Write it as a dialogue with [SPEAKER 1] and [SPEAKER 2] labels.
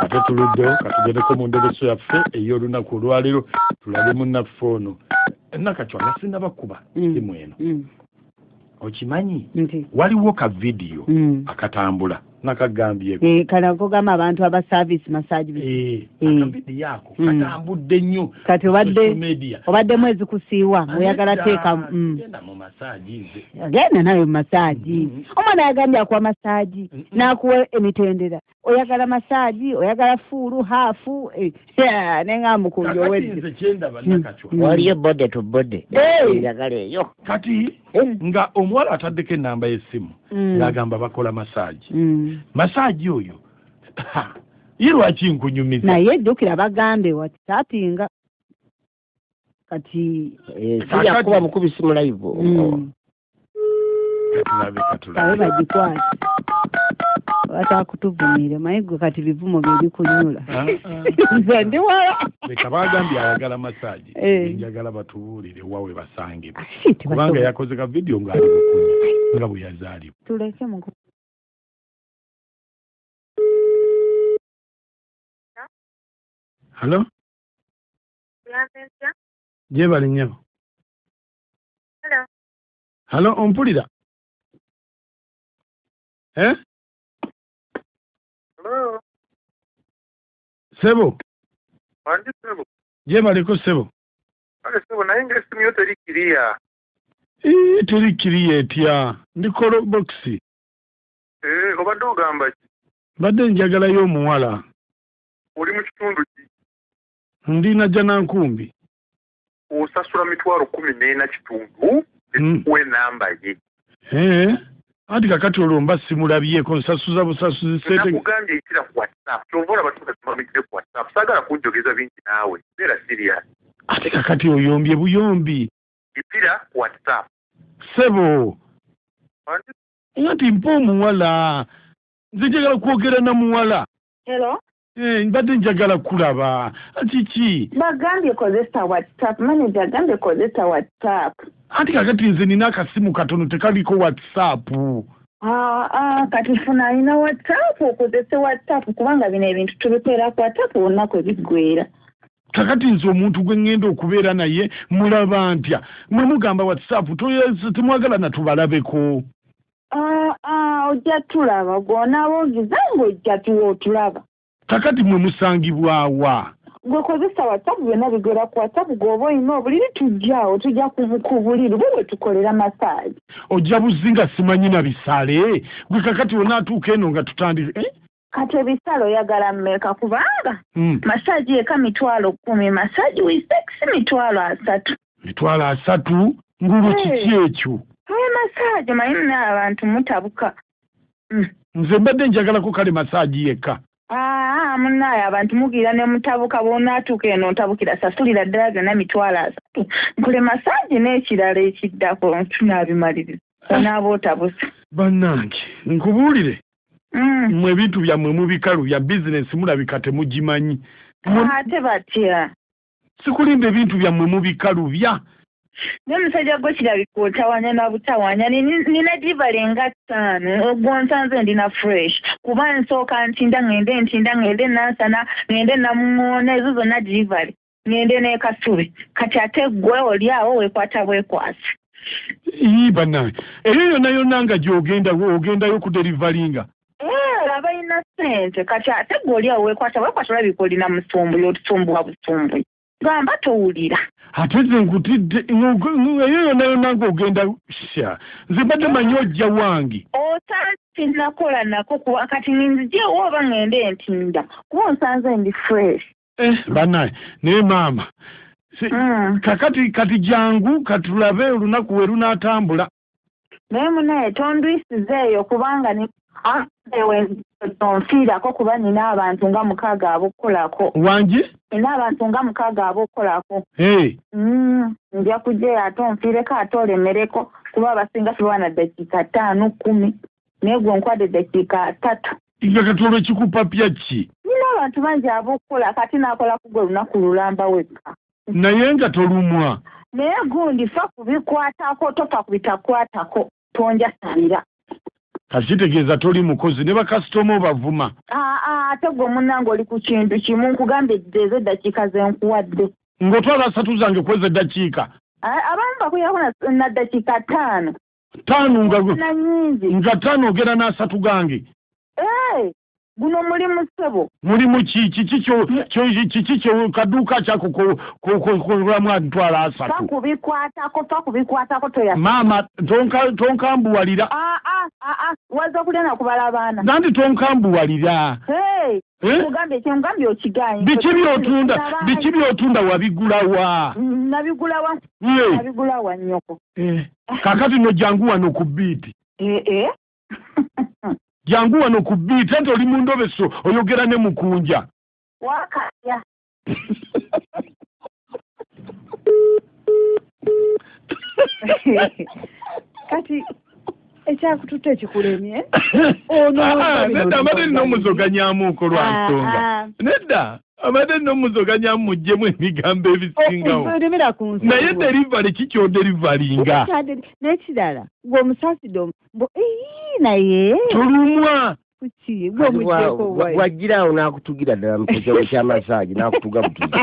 [SPEAKER 1] ate tuluddewo katugendeko mu ndebeso yaffe ey'olunaku olwaleero tulabe munnaffe ono nakatwa nasinda bakuba simu eno okimanyi waliwo ka vidiyo akatambula nakagambye
[SPEAKER 2] kalako gama abantu aba service massage
[SPEAKER 1] akavidiyo ako katambudde nnyo
[SPEAKER 2] kati obadde mwezi kusiiwa oyagala teeka
[SPEAKER 1] genda mu massage
[SPEAKER 2] agenda nayo massage omwana yagambye akuwa massage n'akuwa emitendera oyagala massage oyagala fuulu haafu nengamukunja owedde
[SPEAKER 3] waliyo bode to bode njagala eyo
[SPEAKER 1] kati nga omuwala ataddeko enamba y'essimu ng'agamba bakola massage massage oyo ye lwaki nkunyumiza
[SPEAKER 2] naye ddukira bagambe whatsappinga kati
[SPEAKER 3] siyakuba mukubisi mu live
[SPEAKER 2] abe bagikwate batakutuvumire mayigo kati bivumo biri kunyula nze ndi wala
[SPEAKER 1] leka bagambye ayagala massage njagala batubuulire wawe basange kubanga yakoze ka video ng'ali bukunya nga bwe yazaalibwa
[SPEAKER 2] tuleke mu
[SPEAKER 1] Hello? Jebali nnyo.
[SPEAKER 4] Hello.
[SPEAKER 1] Hello, ompulira?
[SPEAKER 4] Hello.
[SPEAKER 1] Sebo?
[SPEAKER 4] Wandi Sebo?
[SPEAKER 1] Jebaliko Sebo?
[SPEAKER 4] Ale Sebo, naye ng'essimu yo terikiriya.
[SPEAKER 1] Terikiriya etya? Ndi call box.
[SPEAKER 4] Obadde ogamba ki?
[SPEAKER 1] Badde njagalayo omuwala.
[SPEAKER 4] Oli mu kitundu ki?
[SPEAKER 1] Ndina Janankumbi.
[SPEAKER 4] Osasula mitwalo 14 kitundu ekuwa enamba ye.
[SPEAKER 1] Ati kakati olwo simulabyeko nsasuza busasuzi sete.
[SPEAKER 4] Nakugambye ekira ku WhatsApp. Kyova olaba tukasimamikire ku WhatsApp. Saagala kunjogeza bingi naawe. Beera serious.
[SPEAKER 1] Ate kakati oyombye buyombi.
[SPEAKER 4] Ekira ku WhatsApp.
[SPEAKER 1] Sebo. Ati mpa omuwala. Nze njagala kwogera na muwala.
[SPEAKER 2] Hello?
[SPEAKER 1] Mbadde njagala kulaba. Kiki?
[SPEAKER 2] Bagambye kozesa WhatsApp. Manager agambye kozesa WhatsApp.
[SPEAKER 1] Ati kakati nze nina akasimu katono tekaliko WhatsApp.
[SPEAKER 2] Kati funa alina WhatsApp okozese WhatsApp kubanga bino ebintu tubiteera ku WhatsApp olunaku ebiggwera.
[SPEAKER 1] Kakati nze omuntu gwe ngenda okubeera naye mulaba ntya. Mwe mugamba WhatsApp temwagala na tubalabeko.
[SPEAKER 2] Ojja tulaba gw'onaaba ogiza ng'ojja tulaba.
[SPEAKER 1] Kakati mwe musangibwawa.
[SPEAKER 2] Gwe kozesa WhatsApp byonna bigera ku WhatsApp gw'oba olina obuliri tujjawo tujja ku buliri bwe tukolera massage.
[SPEAKER 1] Ojja buzinga simanyi na bisale. Gwe kakati wonna atuuka eno nga tutandike.
[SPEAKER 2] Kati ebisale oyagala mmeka kubanga massage yeka 10,000 massage wisex 3,000.
[SPEAKER 1] 3,000 ngulu kiki ekyo?
[SPEAKER 2] Massage manyi abantu mutabuka.
[SPEAKER 1] Nze mbadde njagalako kale massage yeka.
[SPEAKER 2] Munaye abantu mugira ne mutabuka bonaatuuka eno ntabukira sasulira ddala byonna 3,000. Nkole massage n'ekirala ekiddako tunaabimaliriza. Onaaba otabuse.
[SPEAKER 1] Bannange nkubuulire. Mwe ebintu byammwe mubikalu bya bizinesi mulabika temugimanyi.
[SPEAKER 2] Ate batya.
[SPEAKER 1] Sikulimba ebintu byammwe mubikalu bya.
[SPEAKER 2] N'omusajja gwe kirabika otawanya na butawanya nina delivery nga 5 ogwonsanze ndina fresh kuba nsooka ntinda ngende nansana ngende namuŋŋoona ezo zonna delivery ngende n'ekasubi kati ate gwe oli awo weekwata bwekwasi.
[SPEAKER 1] Bannange eyo yonna nga ogendayo ku delivaringa.
[SPEAKER 2] Abalina ssente kati ate gwe oli awo weekwata olabika olina musumbuye otusumbuwa busumbuye gamba towulira.
[SPEAKER 1] Ate nze nkutidde eyo yonna ng'ogenda sha nze mbadde manyi ojja wange.
[SPEAKER 2] Nakola nako kuba kati nzije oba ngende ntinda kuba nsanze ndi fresh.
[SPEAKER 1] Banaye naye maama kati jangu katulabe olunaku we lunaatambula.
[SPEAKER 2] Naye munaye tondwisize eyo kubanga tonfiirako kuba nina abantu nga 6 abokukolako.
[SPEAKER 1] Wanje?
[SPEAKER 2] Nina abantu nga 6 abokukolako. Nja kujja ate onfiireko ate olemereko kuba abasinga sibawana dakiika 5 10 naye gwe nkwadde dakiika 3.
[SPEAKER 1] Nga kati olw'ekikupa pya ki?
[SPEAKER 2] Nina abantu bangi abokukola kati naakola ku gwe lunaku lulamba wekka.
[SPEAKER 1] Naye nga tolumwa.
[SPEAKER 2] Naye gundi fa kubikwatako tofa kubitakwatako tonja salira.
[SPEAKER 1] Kitegeeza toli mukozi ne bakasitoma obavuma.
[SPEAKER 2] ate gwe munnange oli ku kintu kimu nkugambye ezo eddakiika ze nkuwadde
[SPEAKER 1] ng'otwala 3 zange kweza eddakiika
[SPEAKER 2] abamu bakuyako na ddakiika 5
[SPEAKER 1] nga 5 ogera na 3 gange
[SPEAKER 2] guno mulimu ssebo
[SPEAKER 1] mulimu kiki kyo kaduuka kyako kolamu atwala 3
[SPEAKER 2] pakubikwatako toya
[SPEAKER 1] maama tonkambuwalira
[SPEAKER 2] waza kulya nakubala abaana
[SPEAKER 1] nandi tonkambuwalira
[SPEAKER 2] ngambye okigaanyi
[SPEAKER 1] biki byotunda wabigulawa
[SPEAKER 2] nabigulawa nnyoko
[SPEAKER 1] kakati no jangu wano ku biiti jangu wano ku biiti ate oli mu ndobeso oyogera ne mukunja
[SPEAKER 2] wakaya kati ekyakututa ekikulemye
[SPEAKER 1] nedda abadde nina omuzoganyamuuko lwa nsonga nedda abadde nina omuzoganyamu muggyemu ebigambo ebisingawo naye derivale kikyoderivalinga
[SPEAKER 2] n'ekirala gwe omusaasidde naye
[SPEAKER 1] tulumwa
[SPEAKER 3] wajjiraawo n'akutugira ddala mu kyama ky'amasaagi n'akutuga butugi